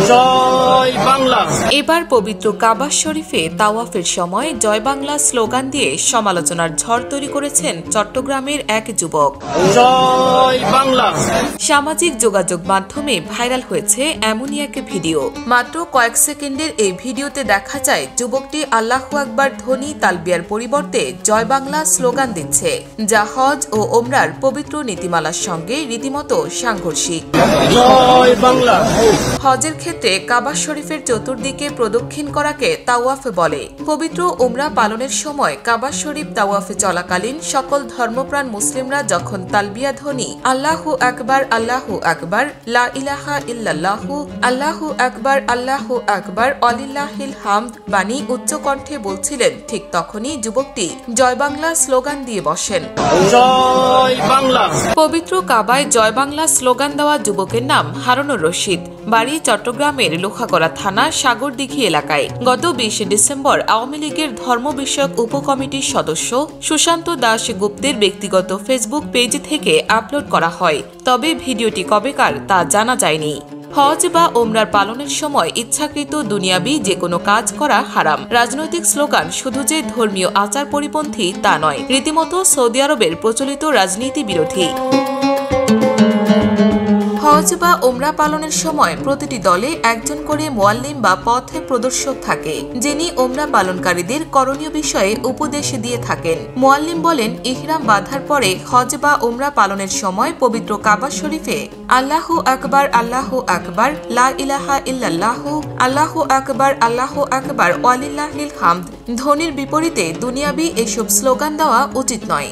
জয় বাংলা। এবার পবিত্র কাবা শরীফে তাওয়াফের সময় জয় বাংলা স্লোগান দিয়ে সমালোচনার ঝড় তৈরি করেছেন চট্টগ্রামের এক যুবক। জয় বাংলা। সামাজিক যোগাযোগ মাধ্যমে ভাইরাল হয়েছে এমনই এক ভিডিও। মাত্র কয়েক সেকেন্ডের এই ভিডিওতে দেখা যায় যুবকটি আল্লাহু আকবার ধ্বনি তালবিয়ার পরিবর্তে জয় বাংলা স্লোগান দিচ্ছে, যা হজ ও ওমরার পবিত্র নীতিমালার সঙ্গে রীতিমতো সাংঘর্ষিক। জয় বাংলা। হজের ক্ষেত্রে কাবা শরীফের চতুর্দিকে প্রদক্ষিণ করাকে তাওয়াফ বলে। পবিত্র উমরা পালনের সময় কাবা শরীফ তাওয়াফে চলাকালীন সকল ধর্মপ্রাণ মুসলিমরা যখন তালবিয়া ধ্বনি আল্লাহু আকবার আল্লাহু আকবার লা ইলাহা ইল্লাল্লাহু আল্লাহু আকবার অলিল্লাহিল হামদ বাণী উচ্চ কণ্ঠে বলছিলেন, ঠিক তখনই যুবকটি জয় বাংলা স্লোগান দিয়ে বসেন। জয় বাংলা। পবিত্র কাবায় জয় বাংলা স্লোগান দেওয়া যুবকের নাম হারুনুর রশিদ, বাড়ি চট্টগ্রামের লোহাগড়া থানা সাগরদিঘি এলাকায়। গত 20 ডিসেম্বর আওয়ামী লীগের ধর্ম বিষয়ক উপকমিটির সদস্য সুশান্ত দাস গুপ্তের ব্যক্তিগত ফেসবুক পেজ থেকে আপলোড করা হয়, তবে ভিডিওটি কবেকার তা জানা যায়নি। হজ বা ওমরার পালনের সময় ইচ্ছাকৃত দুনিয়াবি যে কোনো কাজ করা হারাম। রাজনৈতিক স্লোগান শুধু যে ধর্মীয় আচার পরিপন্থী তা নয়, রীতিমতো সৌদি আরবের প্রচলিত রাজনীতি বিরোধী। হজ বা ওমরা পালনের সময় প্রতিটি দলে একজন করে মুয়াল্লিম বা পথ প্রদর্শক থাকে, যিনি ওমরা পালনকারীদের করণীয় বিষয়ে উপদেশ দিয়ে থাকেন। মুয়াল্লিম বলেন, ইহরাম বাঁধার পরে হজ বা ওমরা পালনের সময় পবিত্র কাবা শরীফে আল্লাহু আকবার লা ইলাহা ইল্লাল্লাহু আল্লাহু আকবার ওয়ালিল্লাহিল হামদ ধ্বনির বিপরীতে দুনিয়াবি এসব স্লোগান দেওয়া উচিত নয়।